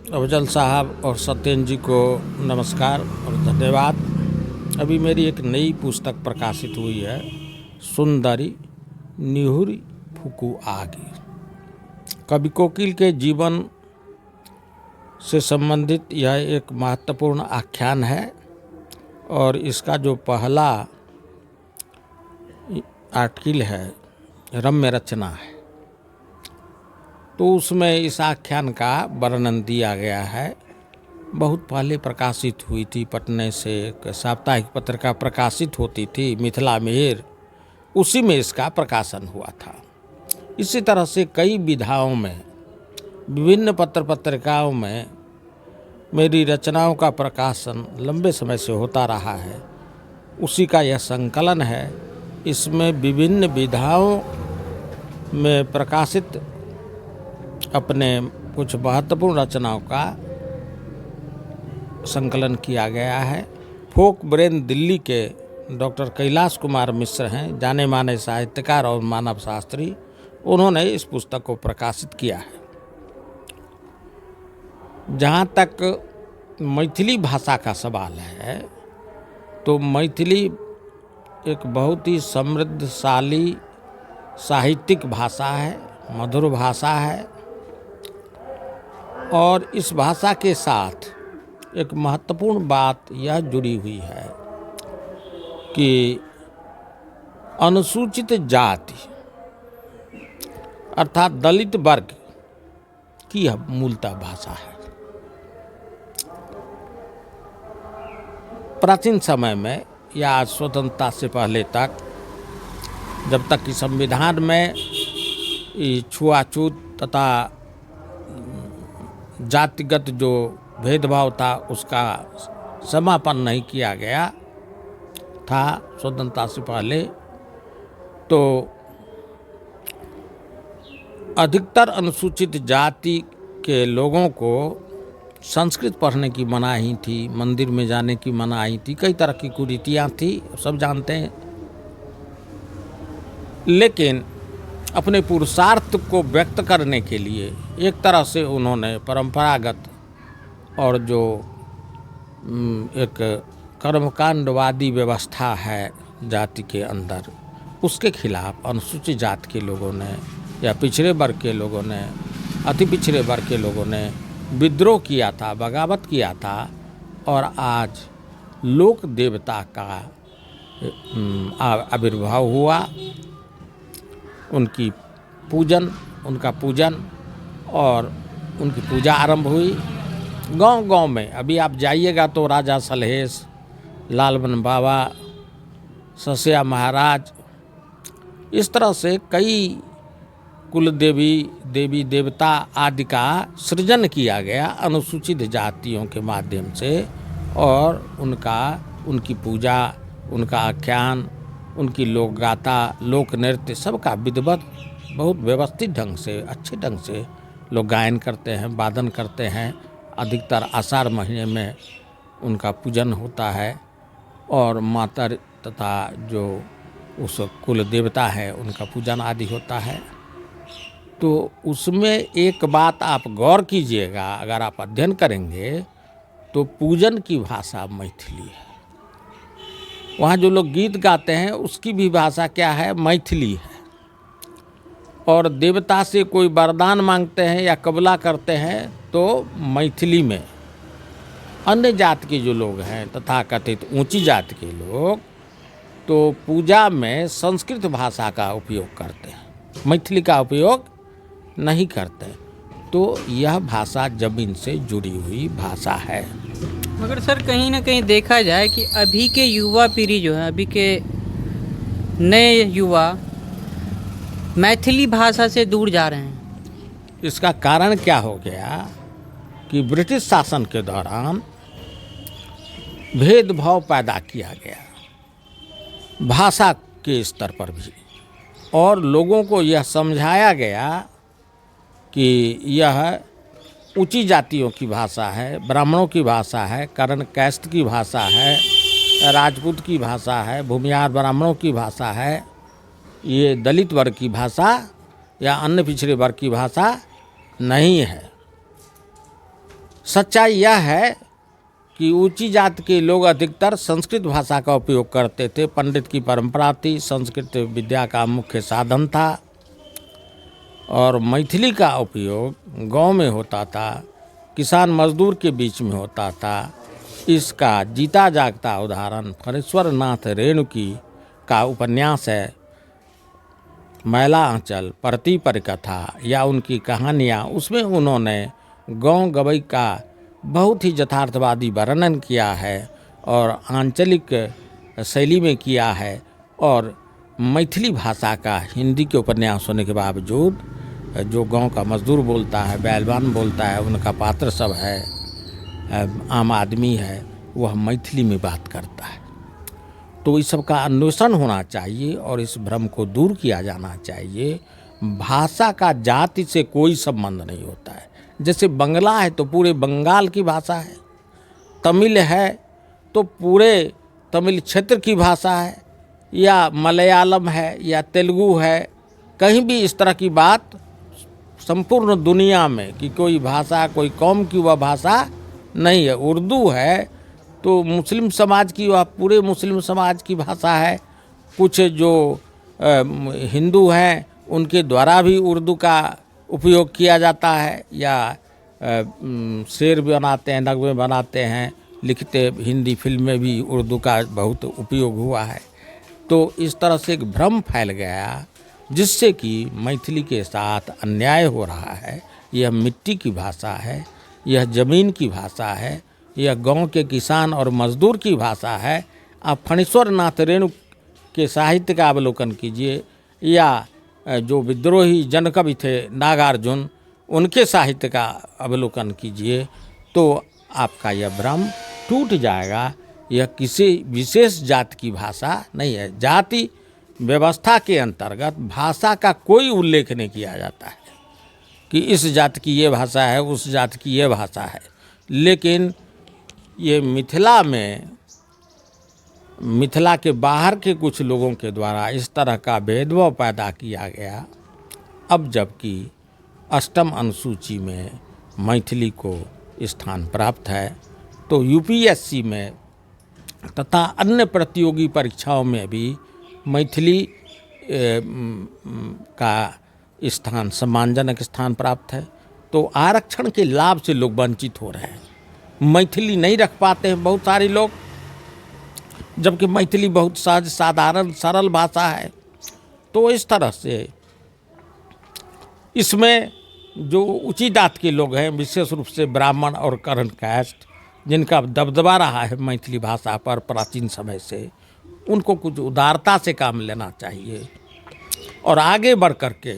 अफजल साहब और सत्येंद्र जी को नमस्कार और धन्यवाद। अभी मेरी एक नई पुस्तक प्रकाशित हुई है, सुंदरी निहुरी फूकू आगे। कवि कोकिल के जीवन से संबंधित यह एक महत्वपूर्ण आख्यान है और इसका जो पहला आर्टिकल है रम्य रचना है, तो उसमें इस आख्यान का वर्णन दिया गया है। बहुत पहले प्रकाशित हुई थी, पटने से एक साप्ताहिक पत्रिका प्रकाशित होती थी मिथिला मिहिर, उसी में इसका प्रकाशन हुआ था। इसी तरह से कई विधाओं में विभिन्न पत्र पत्रिकाओं में मेरी रचनाओं का प्रकाशन लंबे समय से होता रहा है। उसी का यह संकलन है। इसमें विभिन्न विधाओं में प्रकाशित अपने कुछ महत्वपूर्ण रचनाओं का संकलन किया गया है। फोक ब्रेन दिल्ली के डॉक्टर कैलाश कुमार मिश्र हैं, जाने माने साहित्यकार और मानव शास्त्री। उन्होंने इस पुस्तक को प्रकाशित किया है। जहाँ तक मैथिली भाषा का सवाल है, तो मैथिली एक बहुत ही समृद्धशाली साहित्यिक भाषा है, मधुर भाषा है और इस भाषा के साथ एक महत्वपूर्ण बात यह जुड़ी हुई है कि अनुसूचित जाति अर्थात दलित वर्ग की यह मूलतः भाषा है। प्राचीन समय में या स्वतंत्रता से पहले तक, जब तक कि संविधान में छुआछूत तथा जातिगत जो भेदभाव था उसका समापन नहीं किया गया था स्वतंत्रता से पहले, तो अधिकतर अनुसूचित जाति के लोगों को संस्कृत पढ़ने की मनाही थी, मंदिर में जाने की मनाही थी, कई तरह की कुरीतियाँ थी, सब जानते हैं। लेकिन अपने पुरुषार्थ को व्यक्त करने के लिए एक तरह से उन्होंने परंपरागत और जो एक कर्मकांडवादी व्यवस्था है जाति के अंदर, उसके खिलाफ अनुसूचित जाति के लोगों ने या पिछड़े वर्ग के लोगों ने, अति पिछड़े वर्ग के लोगों ने विद्रोह किया था, बगावत किया था और आज लोक देवता का आविर्भाव हुआ। उनका पूजन और उनकी पूजा आरंभ हुई। गांव-गांव में अभी आप जाइएगा तो राजा सलहेश, लालबन बाबा, ससिया महाराज, इस तरह से कई कुल देवी, देवी देवता आदि का सृजन किया गया अनुसूचित जातियों के माध्यम से और उनकी पूजा, उनका आख्यान, उनकी लोक गाथा, लोक नृत्य, सबका विधिवत बहुत व्यवस्थित ढंग से, अच्छे ढंग से लोग गायन करते हैं, वादन करते हैं। अधिकतर आषाढ़ महीने में उनका पूजन होता है और माता तथा जो उस कुल देवता है उनका पूजन आदि होता है। तो उसमें एक बात आप गौर कीजिएगा, अगर आप अध्ययन करेंगे तो पूजन की भाषा मैथिली है। वहाँ जो लोग गीत गाते हैं उसकी भी भाषा क्या है? मैथिली है। और देवता से कोई वरदान मांगते हैं या कबला करते हैं तो मैथिली में। अन्य जाति के जो लोग हैं तथाकथित ऊंची जाति के लोग तो पूजा में संस्कृत भाषा का उपयोग करते हैं, मैथिली का उपयोग नहीं करते। तो यह भाषा जमीन से जुड़ी हुई भाषा है। मगर सर कहीं ना कहीं देखा जाए कि अभी के युवा पीढ़ी जो है, अभी के नए युवा मैथिली भाषा से दूर जा रहे हैं। इसका कारण क्या हो गया कि ब्रिटिश शासन के दौरान भेदभाव पैदा किया गया भाषा के स्तर पर भी, और लोगों को यह समझाया गया कि यह ऊंची जातियों की भाषा है, ब्राह्मणों की भाषा है, कर्ण कैस्ट की भाषा है, राजपूत की भाषा है, भूमिहार ब्राह्मणों की भाषा है, ये दलित वर्ग की भाषा या अन्य पिछड़े वर्ग की भाषा नहीं है। सच्चाई यह है कि ऊंची जात के लोग अधिकतर संस्कृत भाषा का उपयोग करते थे। पंडित की परंपरा थी, संस्कृत विद्या का मुख्य साधन था और मैथिली का उपयोग गांव में होता था, किसान मजदूर के बीच में होता था। इसका जीता जागता उदाहरण फणीश्वर नाथ रेणुकी का उपन्यास है मैला आंचल, परती परिकथा या उनकी कहानियाँ। उसमें उन्होंने गांव गवई का बहुत ही यथार्थवादी वर्णन किया है और आंचलिक शैली में किया है। और मैथिली भाषा का हिंदी के उपन्यास होने के बावजूद जो गांव का मजदूर बोलता है, बैलवान बोलता है, उनका पात्र सब है, आम आदमी है, वह मैथिली में बात करता है। तो इस सब का अन्वेषण होना चाहिए और इस भ्रम को दूर किया जाना चाहिए। भाषा का जाति से कोई संबंध नहीं होता है। जैसे बंगला है तो पूरे बंगाल की भाषा है, तमिल है तो पूरे तमिल क्षेत्र की भाषा है, या मलयालम है या तेलुगु है। कहीं भी इस तरह की बात संपूर्ण दुनिया में कि कोई भाषा कोई कौम की वह भाषा नहीं है। उर्दू है तो मुस्लिम समाज की, वह पूरे मुस्लिम समाज की भाषा है। कुछ जो हिंदू हैं उनके द्वारा भी उर्दू का उपयोग किया जाता है, या शेर बनाते हैं, नगमे बनाते हैं, लिखते, हिंदी फिल्म में भी उर्दू का बहुत उपयोग हुआ है। तो इस तरह से एक भ्रम फैल गया जिससे कि मैथिली के साथ अन्याय हो रहा है। यह मिट्टी की भाषा है, यह ज़मीन की भाषा है, यह गांव के किसान और मजदूर की भाषा है। आप फणीश्वर नाथ रेणु के साहित्य का अवलोकन कीजिए, या जो विद्रोही जनकवि थे नागार्जुन, उनके साहित्य का अवलोकन कीजिए, तो आपका यह भ्रम टूट जाएगा। यह किसी विशेष जाति की भाषा नहीं है। जाति व्यवस्था के अंतर्गत भाषा का कोई उल्लेख नहीं किया जाता है कि इस जाति की ये भाषा है, उस जाति की ये भाषा है। लेकिन ये मिथिला में, मिथिला के बाहर के कुछ लोगों के द्वारा इस तरह का भेदभाव पैदा किया गया। अब जबकि अष्टम अनुसूची में मैथिली को स्थान प्राप्त है, तो यूपीएससी में तथा अन्य प्रतियोगी परीक्षाओं में भी मैथिली का स्थान, सम्मानजनक स्थान प्राप्त है। तो आरक्षण के लाभ से लोग वंचित हो रहे हैं। मैथिली नहीं रख पाते हैं बहुत सारे लोग, जबकि मैथिली बहुत सहज, साधारण, सरल भाषा है। तो इस तरह से इसमें जो ऊंची जात के लोग हैं, विशेष रूप से ब्राह्मण और कर्ण कास्ट, जिनका दबदबा रहा है मैथिली भाषा पर प्राचीन समय से, उनको कुछ उदारता से काम लेना चाहिए और आगे बढ़ कर के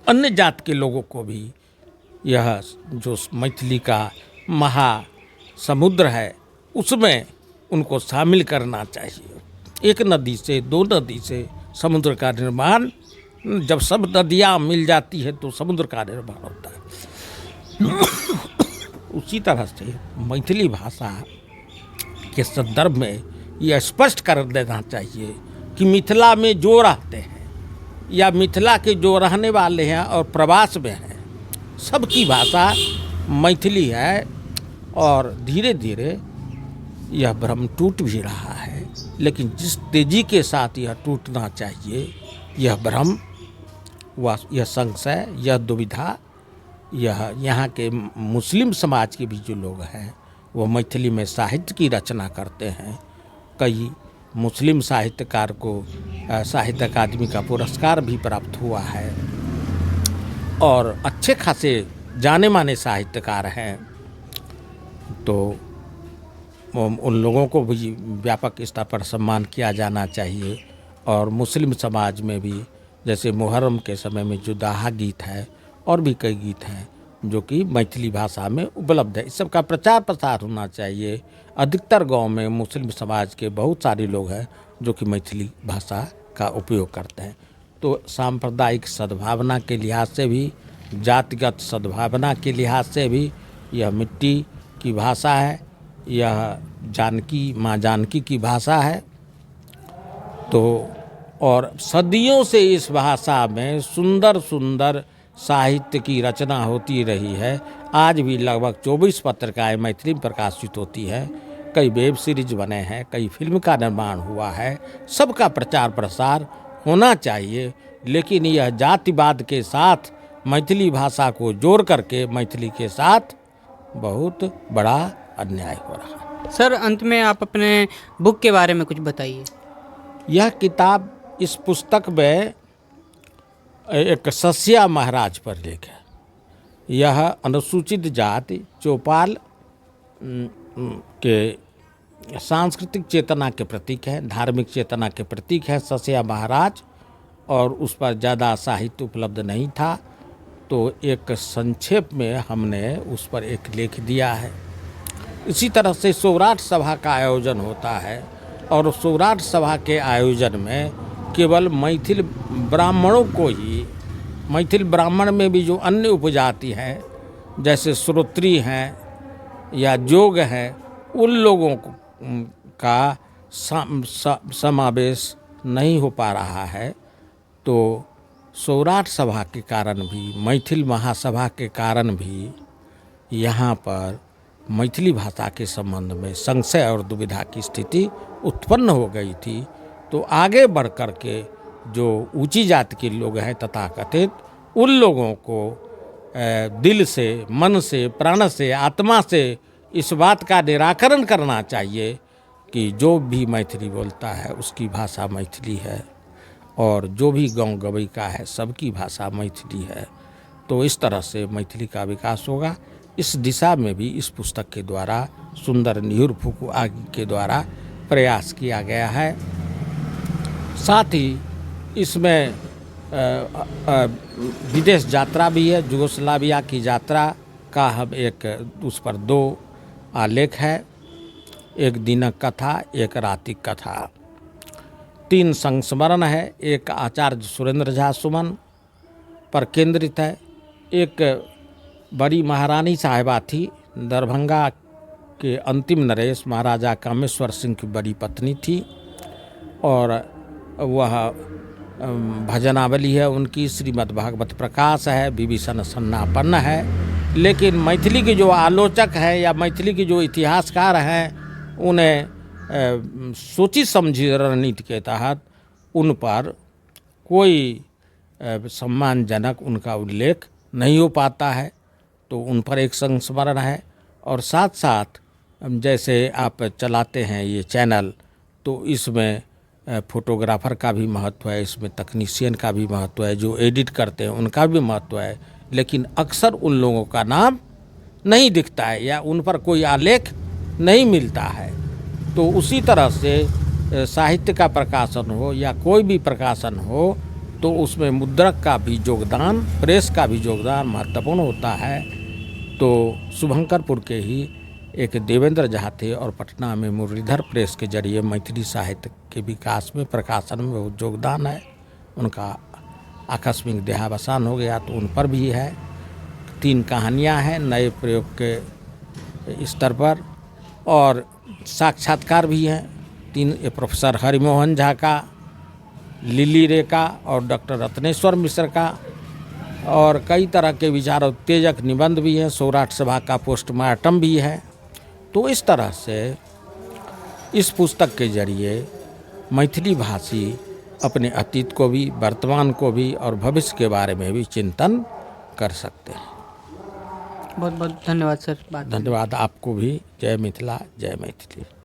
अन्य जात के लोगों को भी यह जो मैथिली का महासमुद्र है उसमें उनको शामिल करना चाहिए। एक नदी से, दो नदी से समुद्र का निर्माण, जब सब नदियाँ मिल जाती है तो समुद्र का निर्माण होता है। उसी तरह से मैथिली भाषा के संदर्भ में यह स्पष्ट कर देना चाहिए कि मिथिला में जो रहते हैं या मिथिला के जो रहने वाले हैं और प्रवास में हैं, सबकी भाषा मैथिली है। और धीरे धीरे यह भ्रम टूट भी रहा है, लेकिन जिस तेजी के साथ यह टूटना चाहिए, यह भ्रम, यह संशय, यह दुविधा, यह यहाँ के मुस्लिम समाज के भी जो लोग हैं वो मैथिली में साहित्य की रचना करते हैं। कई मुस्लिम साहित्यकार को साहित्य अकादमी का पुरस्कार भी प्राप्त हुआ है और अच्छे खासे जाने माने साहित्यकार हैं। तो उन लोगों को भी व्यापक स्तर पर सम्मान किया जाना चाहिए। और मुस्लिम समाज में भी जैसे मुहर्रम के समय में जो दाहा गीत है और भी कई गीत हैं जो कि मैथिली भाषा में उपलब्ध है, इस सब का प्रचार प्रसार होना चाहिए। अधिकतर गांव में मुस्लिम समाज के बहुत सारे लोग हैं जो कि मैथिली भाषा का उपयोग करते हैं। तो सांप्रदायिक सद्भावना के लिहाज से भी, जातिगत सद्भावना के लिहाज से भी यह मिट्टी की भाषा है, यह जानकी, माँ जानकी की भाषा है। तो और सदियों से इस भाषा में सुंदर सुंदर साहित्य की रचना होती रही है। आज भी लगभग 24 पत्रिकाएं मैथिली में प्रकाशित होती है, कई वेब सीरीज बने हैं, कई फिल्म का निर्माण हुआ है। सबका प्रचार प्रसार होना चाहिए, लेकिन यह जातिवाद के साथ मैथिली भाषा को जोड़ करके मैथिली के साथ बहुत बड़ा अन्याय हो रहा है। सर अंत में आप अपने बुक के बारे में कुछ बताइए। यह किताब, इस पुस्तक में एक सस्या महाराज पर लेख है। यह अनुसूचित जाति चौपाल के सांस्कृतिक चेतना के प्रतीक है, धार्मिक चेतना के प्रतीक है सस्या महाराज, और उस पर ज़्यादा साहित्य उपलब्ध नहीं था, तो एक संक्षेप में हमने उस पर एक लेख दिया है। इसी तरह से सौराठ सभा का आयोजन होता है, और सौराठ सभा के आयोजन में केवल मैथिल ब्राह्मणों को ही, मैथिल ब्राह्मण में भी जो अन्य उपजाति हैं जैसे श्रोत्री हैं या जोग हैं, उन लोगों का समावेश नहीं हो पा रहा है। तो सौराठ सभा के कारण भी, मैथिल महासभा के कारण भी यहाँ पर मैथिली भाषा के संबंध में संशय और दुविधा की स्थिति उत्पन्न हो गई थी। तो आगे बढ़ कर के जो ऊंची जाति के लोग हैं तथाकथित, उन लोगों को दिल से, मन से, प्राण से, आत्मा से इस बात का निराकरण करना चाहिए कि जो भी मैथिली बोलता है उसकी भाषा मैथिली है, और जो भी गाँव गवई का है सबकी भाषा मैथिली है। तो इस तरह से मैथिली का विकास होगा। इस दिशा में भी इस पुस्तक के द्वारा, सुंदर निहुर फुकुआगी के द्वारा प्रयास किया गया है। साथ ही इसमें विदेश यात्रा भी है, जुगोस्लाविया की यात्रा का हम एक, उस पर 2 आलेख है, एक दिनक कथा, एक रातिक कथा, 3 संस्मरण है, एक आचार्य सुरेंद्र झा सुमन पर केंद्रित है, एक बड़ी महारानी साहिबा थी, दरभंगा के अंतिम नरेश महाराजा कामेश्वर सिंह की बड़ी पत्नी थी, और वह भजनावली है उनकी, श्रीमद् भागवत प्रकाश है, विभीषण सन्नापन्न है। लेकिन मैथिली के जो आलोचक हैं या मैथिली के जो इतिहासकार हैं, उन्हें सोची समझी रणनीति के तहत उन पर कोई सम्मानजनक उनका उल्लेख नहीं हो पाता है। तो उन पर एक संस्मरण है। और साथ साथ जैसे आप चलाते हैं ये चैनल, तो इसमें फोटोग्राफर का भी महत्व है, इसमें तकनीशियन का भी महत्व है, जो एडिट करते हैं उनका भी महत्व है, लेकिन अक्सर उन लोगों का नाम नहीं दिखता है या उन पर कोई आलेख नहीं मिलता है। तो उसी तरह से साहित्य का प्रकाशन हो या कोई भी प्रकाशन हो, तो उसमें मुद्रक का भी योगदान, प्रेस का भी योगदान महत्वपूर्ण होता है। तो शुभंकरपुर के ही एक देवेंद्र झा थे, और पटना में मुरलीधर प्रेस के जरिए मैथिली साहित्य के विकास में, प्रकाशन में बहुत योगदान है। उनका आकस्मिक देहावसान हो गया, तो उन पर भी है। 3 कहानियाँ हैं नए प्रयोग के स्तर पर, और साक्षात्कार भी हैं 3, प्रोफेसर हरिमोहन झा का, लिली रे का और डॉक्टर रत्नेश्वर मिश्र का, और कई तरह के विचार उत्तेजक निबंध भी हैं, सौराठ सभा का पोस्टमार्टम भी है। तो इस तरह से इस पुस्तक के जरिए मैथिली भाषी अपने अतीत को भी, वर्तमान को भी और भविष्य के बारे में भी चिंतन कर सकते हैं। बहुत बहुत धन्यवाद सर। धन्यवाद आपको भी। जय मिथिला, जय मैथिली।